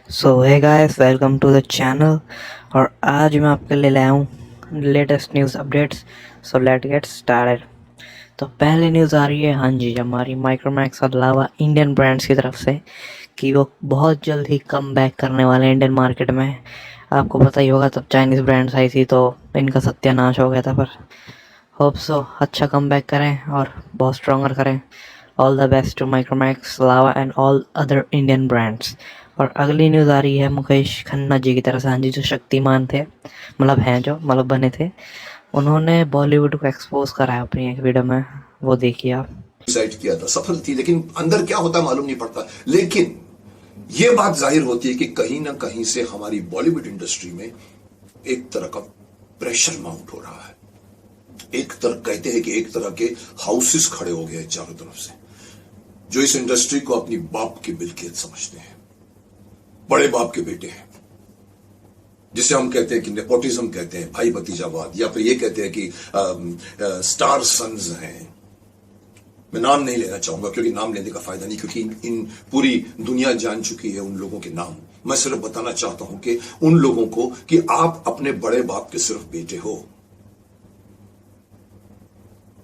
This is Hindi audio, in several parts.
So hey guys, welcome to the channel. और आज मैं आपके लिए लाया हूँ latest news updates. So let get started. तो पहली न्यूज़ आ रही है, हाँ जी, हमारी माइक्रोमैक्स और अलावा इंडियन ब्रांड्स की तरफ से कि वो बहुत जल्द ही कम बैक करने वाले हैं इंडियन मार्केट में। आपको पता ही होगा, तब चाइनीज़ ब्रांड्स आई थी तो इनका सत्यानाश हो गया था, पर होप सो अच्छा कम बैक करें और बहुत स्ट्रॉन्गर करें। All the best to Micromax, Lava and all other Indian brands. और अगली न्यूज़ आ रही है मुकेश खन्ना जी की तरफ से, हाँ जी, जो शक्तिमान थे, मतलब हैं, जो मतलब बने थे, उन्होंने बॉलीवुड को एक्सपोज करा है अपनी एक वीडियो में। वो देखिए आप। डिसाइड किया था, सफल थी, लेकिन अंदर क्या होता मालूम नहीं पड़ता। लेकिन यह बात जाहिर होती है कि कहीं ना कहीं से हमारी बॉलीवुड इंडस्ट्री में एक तरह का प्रेशर माउंट हो रहा है। एक तरह कहते हैं कि एक तरह के हाउसेस खड़े हो गए चारों तरफ से, जो इस इंडस्ट्री को अपनी बाप की मिल्कियत समझते हैं, बड़े बाप के बेटे हैं, जिसे हम कहते हैं कि नेपोटिज्म कहते हैं, भाई भतीजावाद, या फिर ये कहते हैं कि स्टार सन्स हैं। मैं नाम नहीं लेना चाहूंगा क्योंकि नाम लेने का फायदा नहीं, क्योंकि इन पूरी दुनिया जान चुकी है उन लोगों के नाम। मैं सिर्फ बताना चाहता हूं कि उन लोगों को कि आप अपने बड़े बाप के सिर्फ बेटे हो।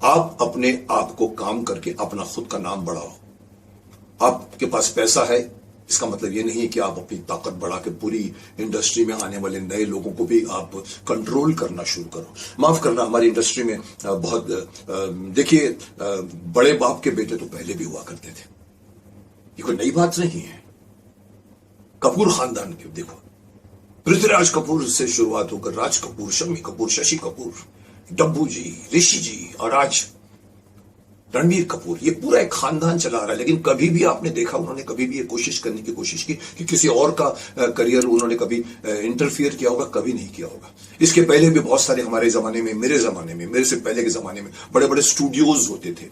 आप अपने आप को काम करके अपना खुद का नाम बढ़ाओ। आपके पास पैसा है, इसका मतलब ये नहीं है कि आप अपनी ताकत बढ़ा के पूरी इंडस्ट्री में आने वाले नए लोगों को भी आप कंट्रोल करना शुरू करो। माफ करना, हमारी इंडस्ट्री में बहुत देखिए, बड़े बाप के बेटे तो पहले भी हुआ करते थे, ये कोई नई बात नहीं है। कपूर खानदान के देखो, पृथ्वीराज कपूर से शुरुआत होकर राज कपूर, शम्मी कपूर, शशि कपूर, डब्बू जी, ऋषि जी और आज रणबीर कपूर, ये पूरा एक खानदान चला रहा है। लेकिन कभी भी आपने देखा उन्होंने कभी भी ये कोशिश करने की कोशिश की कि किसी और का करियर उन्होंने कभी इंटरफियर किया होगा? कभी नहीं किया होगा। इसके पहले भी बहुत सारे हमारे जमाने में, मेरे जमाने में, मेरे से पहले के जमाने में बड़े बड़े स्टूडियोज होते थे।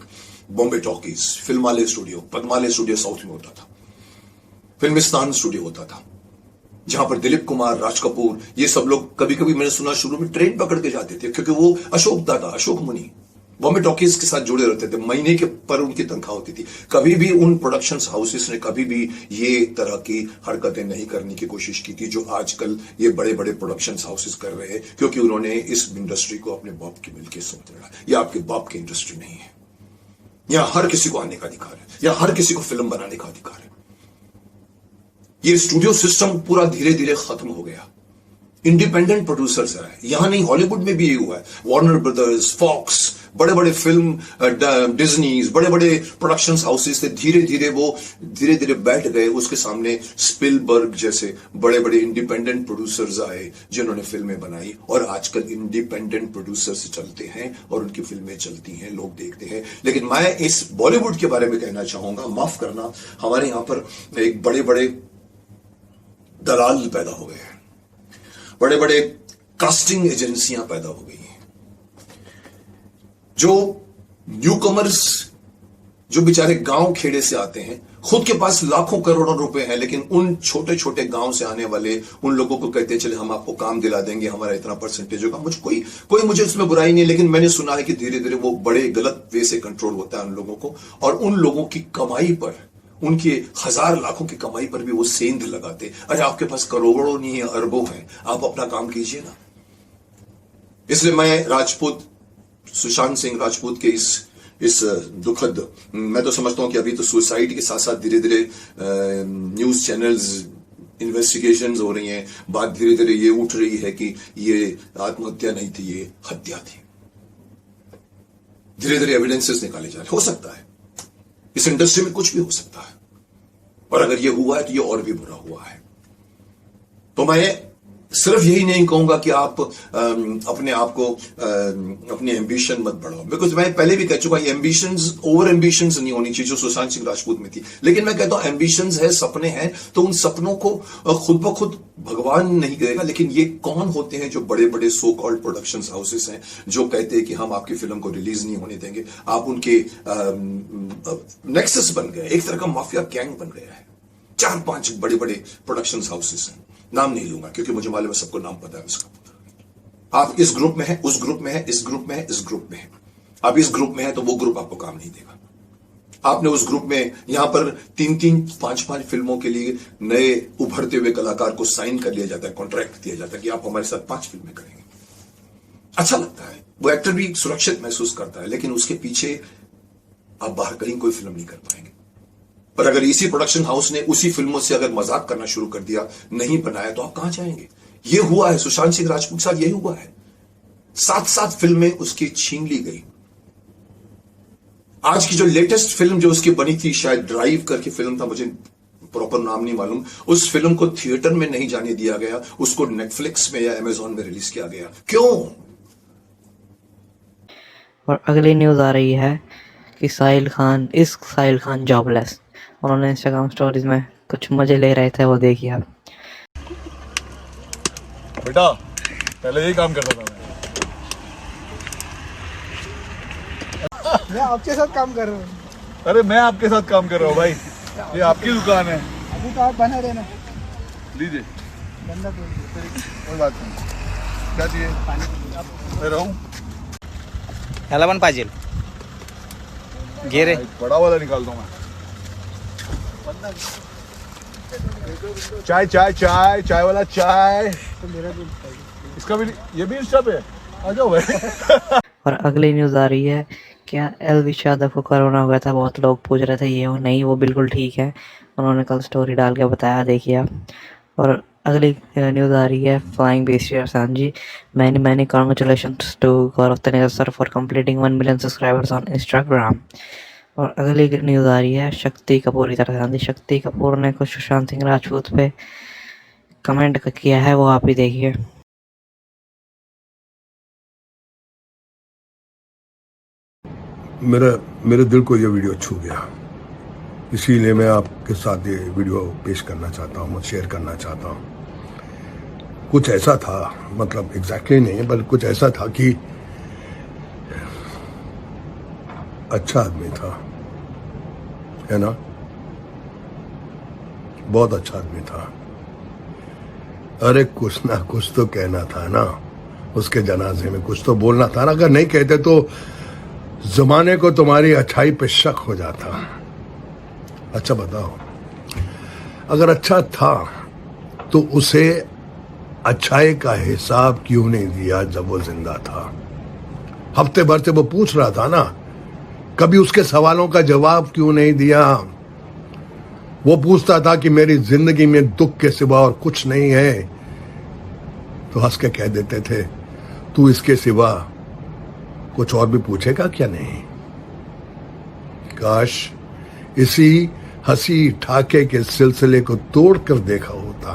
Bombay talkies, Filmalaya studio, Padmalaya studio south में होता था, फिल्मिस्तान स्टूडियो होता था, जहां पर दिलीप कुमार, राज कपूर, ये सब लोग कभी कभी मैंने सुना शुरू में ट्रेन पकड़ के जाते थे, क्योंकि वो अशोक दादा, अशोक मुनि बॉम्बे टॉकीज के साथ जुड़े रहते थे। महीने के पर उनकी तनख्वाह होती थी। कभी भी उन प्रोडक्शन हाउसेस ने कभी भी ये तरह की हरकतें नहीं करने की कोशिश की थी जो आजकल ये बड़े बड़े प्रोडक्शन हाउसेस कर रहे हैं, क्योंकि उन्होंने इस इंडस्ट्री को अपने बाप की मिलके समझ रहा है। यह आपके बाप की इंडस्ट्री नहीं है। यहां हर किसी को आने का अधिकार है, यहां हर किसी को फिल्म बनाने का अधिकार है। ये स्टूडियो सिस्टम पूरा धीरे धीरे खत्म हो गया। इंडिपेंडेंट प्रोड्यूसर्स है, यहां नहीं, हॉलीवुड में भी ये हुआ है। वार्नर ब्रदर्स, फॉक्स, बड़े बड़े फिल्म डिज्नीज, बड़े बड़े प्रोडक्शन हाउसेस थे, धीरे धीरे बैठ गए उसके सामने। स्पिलबर्ग जैसे बड़े बड़े इंडिपेंडेंट प्रोड्यूसर्स आए जिन्होंने फिल्में बनाई, और आजकल इंडिपेंडेंट प्रोड्यूसर्स चलते हैं और उनकी फिल्में चलती हैं, लोग देखते हैं। लेकिन मैं इस बॉलीवुड के बारे में कहना चाहूंगा, माफ करना, हमारे यहां पर एक बड़े बड़े दलाल पैदा हो गए हैं, बड़े बड़े कास्टिंग एजेंसियां पैदा हो गई हैं, जो न्यूकमर्स, जो बेचारे गांव खेड़े से आते हैं, खुद के पास लाखों करोड़ों रुपए हैं, लेकिन उन छोटे छोटे गांव से आने वाले उन लोगों को कहते हैं चले हम आपको काम दिला देंगे, हमारा इतना परसेंटेज होगा। मुझे कोई मुझे उसमें बुराई नहीं है, लेकिन मैंने सुना है कि धीरे धीरे वो बड़े गलत वे से कंट्रोल होता है उन लोगों को, और उन लोगों की कमाई पर, उनके हजार लाखों की कमाई पर भी वो सेंध लगाते। अरे आपके पास करोड़ों नहीं है, अरबों हैं, आप अपना काम कीजिए ना। इसलिए मैं राजपूत, सुशांत सिंह राजपूत के इस दुखद, मैं तो समझता हूं कि अभी तो सुसाइड के साथ साथ धीरे धीरे न्यूज चैनल्स, इन्वेस्टिगेशंस हो रही हैं, बात धीरे धीरे ये उठ रही है कि ये आत्महत्या नहीं थी, ये हत्या थी। धीरे धीरे एविडेंसेस निकाले जा रहे। हो सकता है इस इंडस्ट्री में कुछ भी हो सकता है, और अगर ये हुआ है तो ये और भी बुरा हुआ है। तो मैं सिर्फ यही नहीं कहूंगा कि आप अपने आप को अपनी एम्बिशन मत बढ़ाओ, बिकॉज मैं पहले भी कह चुका, ये एम्बिशंस, ओवर एम्बिशंस नहीं होनी चाहिए जो सुशांत सिंह राजपूत में थी। लेकिन मैं कहता हूं एम्बिशंस है, सपने हैं, तो उन सपनों को खुद ब खुद भगवान नहीं करेगा। लेकिन ये कौन होते हैं जो बड़े बड़े सो कॉल्ड प्रोडक्शन हाउसेस हैं जो कहते हैं कि हम आपकी फिल्म को रिलीज नहीं होने देंगे? आप उनके नेक्सस बन गए, एक तरह का माफिया गैंग बन गया है। 4-5 बड़े बड़े प्रोडक्शन हाउसेस हैं, नाम नहीं लूंगा क्योंकि मुझे मालूम है सबको नाम पता है उसका। आप इस ग्रुप में है, उस ग्रुप में है, इस ग्रुप में है, इस ग्रुप में है। आप इस ग्रुप में है तो वो ग्रुप आपको काम नहीं देगा। आपने उस ग्रुप में यहां पर 3-3, 5-5 फिल्मों के लिए नए उभरते हुए कलाकार को साइन कर लिया जाता है, कॉन्ट्रैक्ट दिया जाता है कि आप हमारे साथ 5 फिल्में करेंगे। अच्छा लगता है, वो एक्टर भी सुरक्षित महसूस करता है, लेकिन उसके पीछे आप बाहर कहीं कोई फिल्म नहीं कर पाएंगे। पर अगर इसी प्रोडक्शन हाउस ने उसी फिल्मों से अगर मजाक करना शुरू कर दिया, नहीं बनाया, तो आप कहां जाएंगे? ये हुआ है सुशांत सिंह राजपूत साथ, यही हुआ है। 7-7 फिल्में उसकी छीन ली गई। आज की जो लेटेस्ट फिल्म जो उसकी बनी थी, शायद ड्राइव करके फिल्म था, मुझे प्रॉपर नाम नहीं मालूम, उस फिल्म को थिएटर में नहीं जाने दिया गया, उसको नेटफ्लिक्स में या अमेजॉन में रिलीज किया गया। क्यों? और अगली न्यूज़ आ रही है कि साहिल खान जॉबलेस। उन्होंने इंस्टाग्राम स्टोरीज में कुछ मजे ले रहे थे, वो देखिए आप। बेटा पहले यही काम करता था मैं आपके साथ काम कर रहा हूँ। अरे मैं आपके साथ काम कर रहा हूँ भाई, ये आपकी दुकान है। अभी तो आप बना रहना। लीजिए, बंदा बोल दो। कोई बात नहीं। क्या चाहिए? मैं रहूँ? ह्याला पण पाहिजे घे रे. बड़ा वाला निकालता हूँ मैं। चाय चाय चाय चाय वाला चाय। तो मेरा भी चाहिए। इसका भी, ये भी इंस्टा पे है, आ जाओ भाई। और अगली न्यूज़ आ रही है, क्या एलविश यादव को कोरोना हो गया था? बहुत लोग पूछ रहे थे, ये हो नहीं, वो बिल्कुल ठीक है। उन्होंने कल स्टोरी डाल के बताया, देखिए आप। और अगली न्यूज़ आ रही है, फ्लाइंग बेसियर सांजी, many congratulations to Gaurav Taneja sir for completing 1 million subscribers on Instagram. और अगली न्यूज़ आ रही है, शक्ति कपूर की तरफ से। शक्ति कपूर ने कुछ सुशांत सिंह राजपूत पे कमेंट किया है, वो आप ही देखिए। मेरे दिल को ये वीडियो छू गया, इसीलिए मैं आपके साथ ये वीडियो पेश करना चाहता हूँ, शेयर करना चाहता हूँ। कुछ ऐसा था, मतलब एग्जैक्टली नहीं, बल्कि कुछ ऐसा था कि अच्छा आदमी था, है ना, बहुत अच्छा आदमी था। अरे कुछ ना कुछ तो कहना था ना, उसके जनाजे में कुछ तो बोलना था ना। अगर नहीं कहते तो जमाने को तुम्हारी अच्छाई पे शक हो जाता। अच्छा बताओ, अगर अच्छा था तो उसे अच्छाई का हिसाब क्यों नहीं दिया जब वो जिंदा था? हफ्ते भर से वो पूछ रहा था ना, कभी उसके सवालों का जवाब क्यों नहीं दिया? वो पूछता था कि मेरी जिंदगी में दुख के सिवा और कुछ नहीं है, तो हंस के कह देते थे, तू इसके सिवा कुछ और भी पूछेगा क्या? नहीं। काश इसी हंसी ठाके के सिलसिले को तोड़कर देखा होता।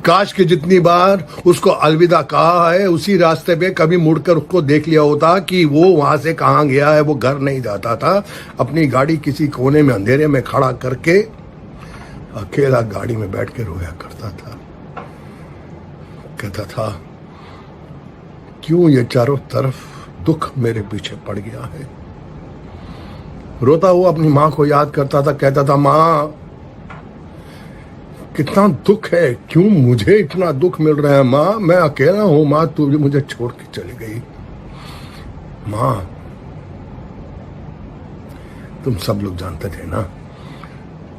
काश कि जितनी बार उसको अलविदा कहा है, उसी रास्ते पे कभी मुड़कर उसको देख लिया होता कि वो वहां से कहां गया है। वो घर नहीं जाता था, अपनी गाड़ी किसी कोने में अंधेरे में खड़ा करके अकेला गाड़ी में बैठ के रोया करता था। कहता था, क्यों ये चारों तरफ दुख मेरे पीछे पड़ गया है। रोता हुआ अपनी मां को याद करता था, कहता था, मां कितना दुख है, क्यों मुझे इतना दुख मिल रहा है? मां मैं अकेला हूं, मां तू मुझे छोड़ के चली गई। मां तुम सब लोग जानते थे ना,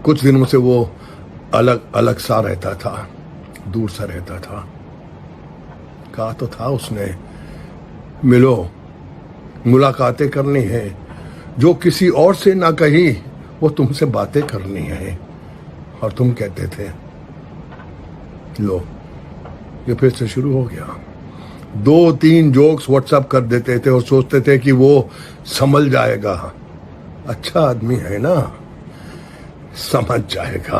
कुछ दिनों से वो अलग अलग सा रहता था, दूर सा रहता था। कहा तो था उसने, मिलो, मुलाकातें करनी है, जो किसी और से ना कही वो तुमसे बातें करनी है। और तुम कहते थे, लो ये फिर से शुरू हो गया। 2-3 जोक्स व्हाट्सएप कर देते थे और सोचते थे कि वो संभल जाएगा। अच्छा आदमी है ना, समझ जाएगा।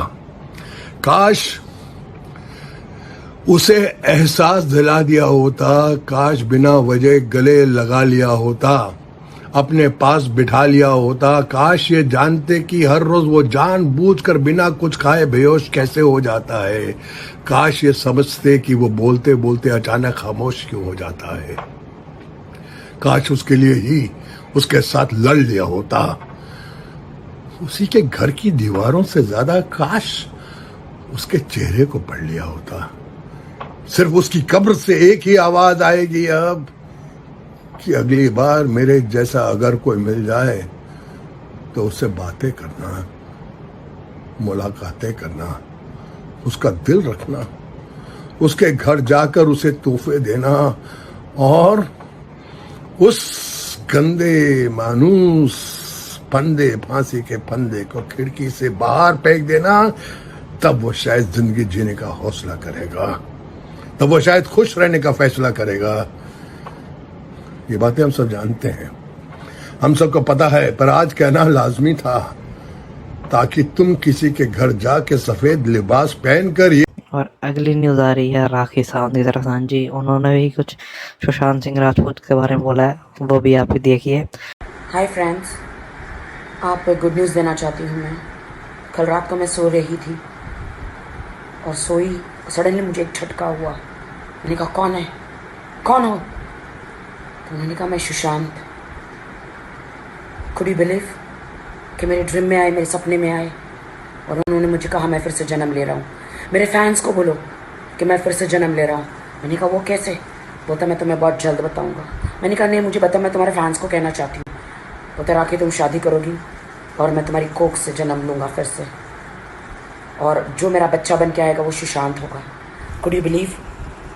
काश उसे एहसास दिला दिया होता, काश बिना वजह गले लगा लिया होता, अपने पास बिठा लिया होता। काश ये जानते कि हर रोज वो जानबूझकर बिना कुछ खाए बेहोश कैसे हो जाता है। काश ये समझते कि वो बोलते बोलते अचानक खामोश क्यों हो जाता है। काश उसके लिए ही उसके साथ लड़ लिया होता। उसी के घर की दीवारों से ज्यादा काश उसके चेहरे को पढ़ लिया होता। सिर्फ उसकी कब्र से एक ही आवाज आएगी अब, कि अगली बार मेरे जैसा अगर कोई मिल जाए तो उससे बातें करना, मुलाकातें करना, उसका दिल रखना, उसके घर जाकर उसे तोहफे देना और उस गंदे मानूस फंदे, फांसी के फंदे को खिड़की से बाहर फेंक देना, तब वो शायद जिंदगी जीने का हौसला करेगा, तब वो शायद खुश रहने का फैसला करेगा। ये बातें हम सब जानते हैं, हम सबको पता है, पर आज कहना लाजमी था ताकि तुम किसी के घर जाके सफेद लिबास पहनकर ये और अगली न्यूज़ आ रही है राखी सावंत की तरफ। हाँ जी, उन्होंने भी कुछ सुशांत सिंह राजपूत के बारे में बोला है, वो भी आप ही देखिए। हाय फ्रेंड्स, आप गुड न्यूज़ देना चाहती हूँ मैं। कल रात को मैं सो रही थी और सोई, सडनली मुझे एक झटका हुआ। मैंने कहा कौन है, कौन हो? तो उन्होंने कहा मैं सुशांत। कुड यू बिलीव कि मेरे ड्रीम में आए, मेरे सपने में आए और उन्होंने मुझे कहा मैं फिर से जन्म ले रहा हूँ। मेरे फैंस को बोलो कि मैं फिर से जन्म ले रहा हूँ। मैंने कहा वो कैसे? बोलता मैं तुम्हें बहुत जल्द बताऊँगा। मैंने कहा नहीं मुझे बता, मैं तुम्हारे फैंस को कहना चाहती हूँ। बोलता राखी तुम शादी करोगी और मैं तुम्हारी कोख से जन्म लूँगा फिर से, और जो मेरा बच्चा बन के आएगा वो सुशांत होगा। Could you believe?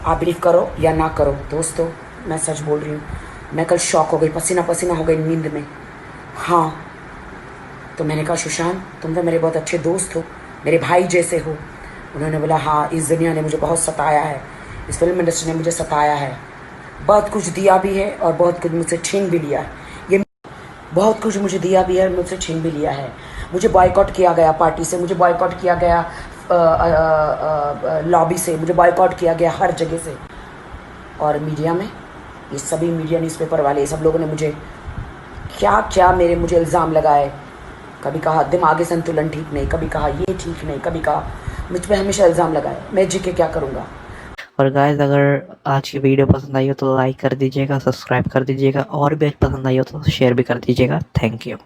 आप बिलीव करो या ना करो दोस्तों, मैं सच बोल रही हूँ। मैं कल शॉक हो गई, पसीना पसीना हो गई नींद में। हाँ, तो मैंने कहा सुशांत तुम तो मेरे बहुत अच्छे दोस्त हो, मेरे भाई जैसे हो। उन्होंने बोला हाँ, इस दुनिया ने मुझे बहुत सताया है, इस फिल्म इंडस्ट्री ने मुझे सताया है, बहुत कुछ दिया भी है और बहुत कुछ मुझसे छीन भी लिया है। ये बहुत कुछ मुझे दिया भी है, मुझसे छीन भी लिया है। मुझे बॉयकॉट किया गया पार्टी से, मुझे बॉयकॉट किया गया लॉबी से, मुझे बॉयकॉट किया गया हर जगह से। और मीडिया में ये सभी मीडिया न्यूज़पेपर वाले सब लोगों ने मुझे क्या क्या मुझे इल्ज़ाम लगाए। कभी कहा दिमागी संतुलन ठीक नहीं, कभी कहा ये ठीक नहीं, कभी कहा, मुझ पर हमेशा इल्ज़ाम लगाए। मैं जी के क्या करूँगा। और गाइस अगर आज की वीडियो पसंद आई हो तो लाइक कर दीजिएगा, सब्सक्राइब कर दीजिएगा, और भी पसंद आई हो तो शेयर भी कर दीजिएगा। Thank you.